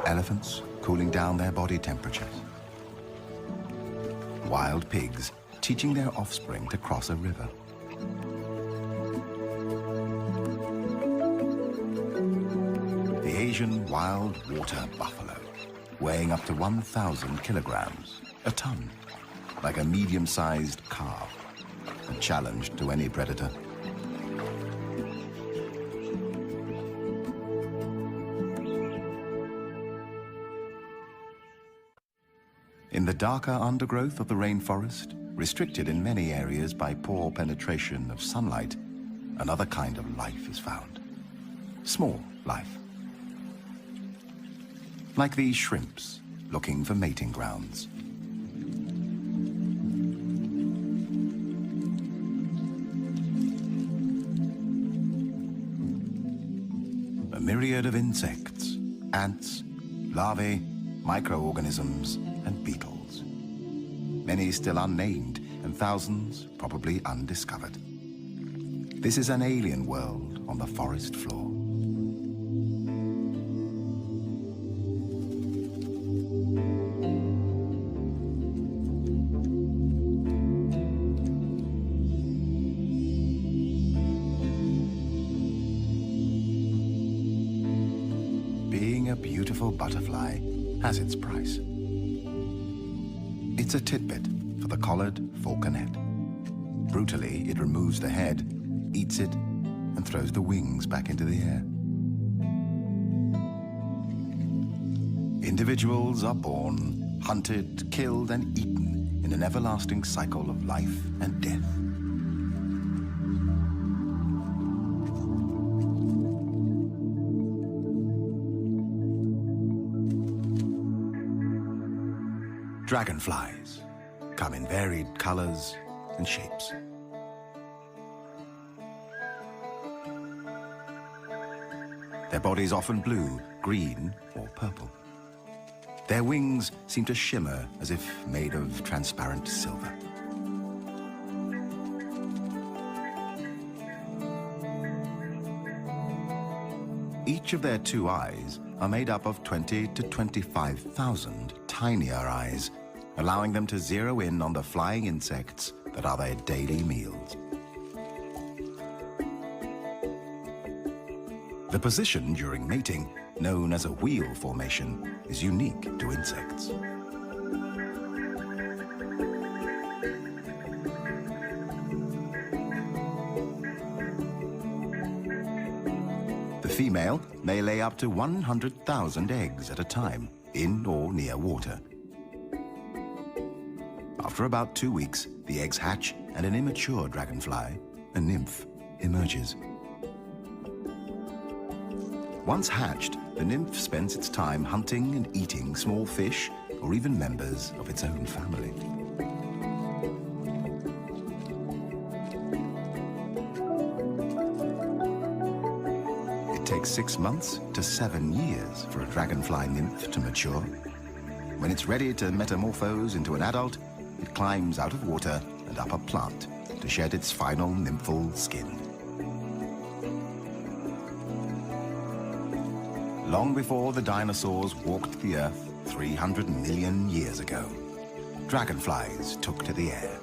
Elephants cooling down their body temperatures. Wild pigs teaching their offspring to cross a river. The Asian wild water buffalo, weighing up to 1,000 kilograms, a ton, like a medium-sized calf, a challenge to any predator. In the darker undergrowth of the rainforest, restricted in many areas by poor penetration of sunlight, another kind of life is found. Small life. Like these shrimps, looking for mating grounds. A myriad of insects, ants, larvae, microorganisms, and beetles. Many still unnamed, and thousands probably undiscovered. This is an alien world on the forest floor. Being a beautiful butterfly has its price. It's a titbit for the collared falconet. Brutally, it removes the head, eats it, and throws the wings back into the air. Individuals are born, hunted, killed, and eaten in an everlasting cycle of life and death. Dragonflies come in varied colors and shapes. Their bodies often blue, green, or purple. Their wings seem to shimmer as if made of transparent silver. Each of their two eyes are made up of 20 to 25,000 tinier eyes, allowing them to zero in on the flying insects that are their daily meals. The position during mating, known as a wheel formation, is unique to insects. The female may lay up to 100,000 eggs at a time, in or near water. After about 2 weeks, the eggs hatch and an immature dragonfly, a nymph, emerges. Once hatched, the nymph spends its time hunting and eating small fish or even members of its own family. It takes 6 months to 7 years for a dragonfly nymph to mature. When it's ready to metamorphose into an adult, it climbs out of water and up a plant to shed its final nymphal skin. Long before the dinosaurs walked the earth 300 million years ago, dragonflies took to the air.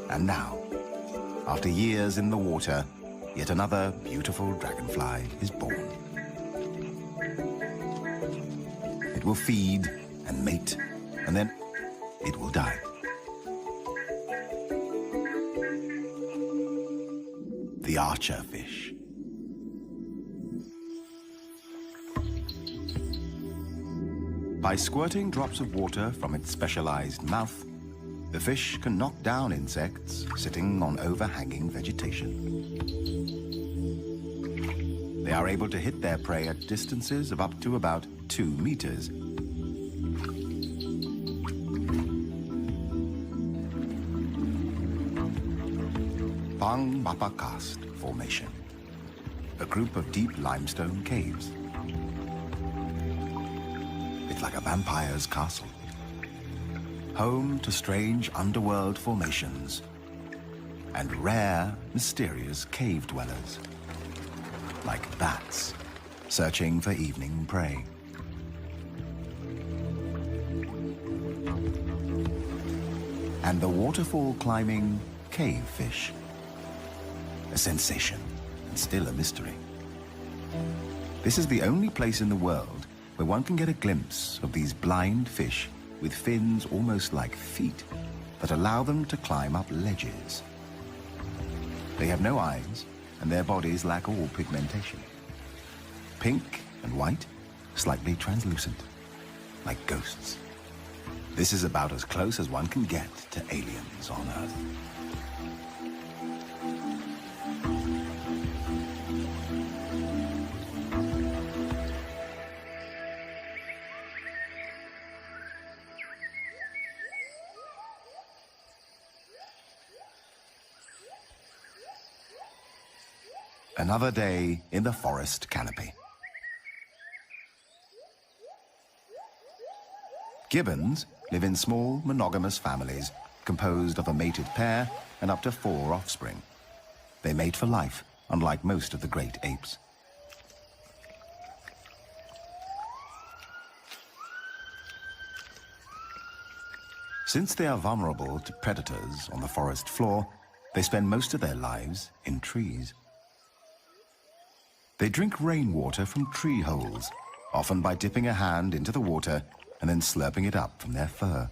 And now, after years in the water, yet another beautiful dragonfly is born. It will feed and mate, and then it will die. The archer fish. By squirting drops of water from its specialized mouth, the fish can knock down insects sitting on overhanging vegetation. They are able to hit their prey at distances of up to about 2 meters. Bang Mapa Karst Formation, a group of deep limestone caves. It's like a vampire's castle, home to strange underworld formations and rare, mysterious cave dwellers, like bats searching for evening prey. and the waterfall-climbing cave fish. A sensation, and still a mystery. This is the only place in the world where one can get a glimpse of these blind fish with fins almost like feet that allow them to climb up ledges. They have no eyes, and their bodies lack all pigmentation. Pink and white, slightly translucent, like ghosts. This is about as close as one can get to aliens on Earth. Another day in the forest canopy. Gibbons live in small, monogamous families composed of a mated pair and up to 4 offspring. They mate for life, unlike most of the great apes. Since they are vulnerable to predators on the forest floor, they spend most of their lives in trees. They drink rainwater from tree holes, often by dipping a hand into the water and then slurping it up from their fur.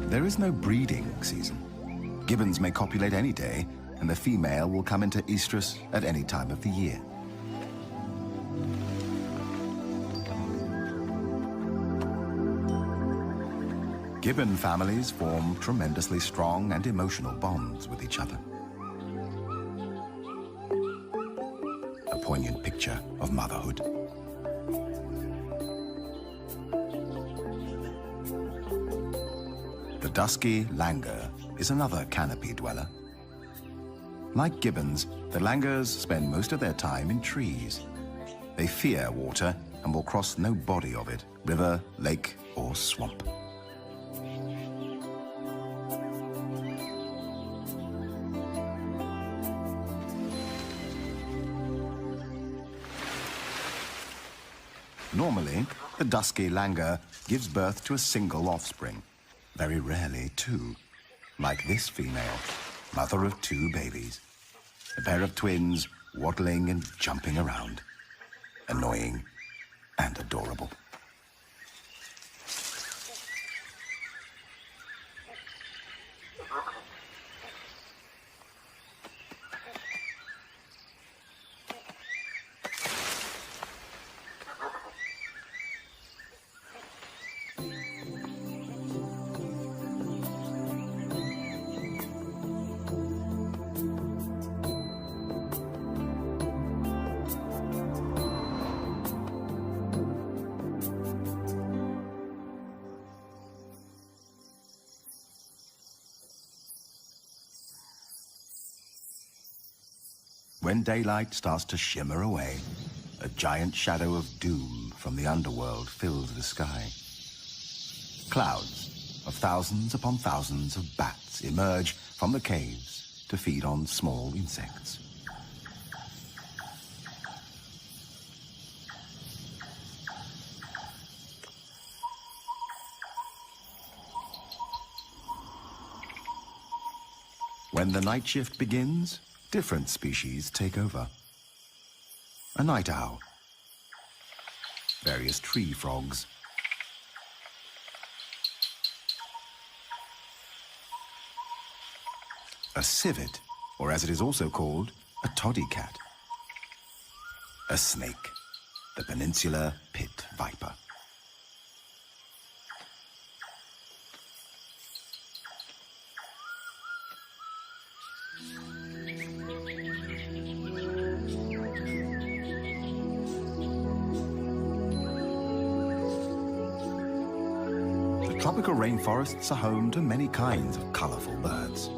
There is no breeding season. Gibbons may copulate any day, and the female will come into estrus at any time of the year. Gibbon families form tremendously strong and emotional bonds with each other. A poignant picture of motherhood. The dusky langur is another canopy dweller. Like gibbons, the langurs spend most of their time in trees. They fear water and will cross no body of it, river, lake, or swamp. Normally, the dusky langur gives birth to a single offspring. Very rarely 2, like this female, mother of 2 babies. A pair of twins waddling and jumping around. Annoying and adorable. When daylight starts to shimmer away, a giant shadow of doom from the underworld fills the sky. Clouds of thousands upon thousands of bats emerge from the caves to feed on small insects. When the night shift begins, different species take over. A night owl, various tree frogs, a civet, or as it is also called, a toddy cat, a snake, the peninsular pit viper. Tropical rainforests are home to many kinds of colorful birds.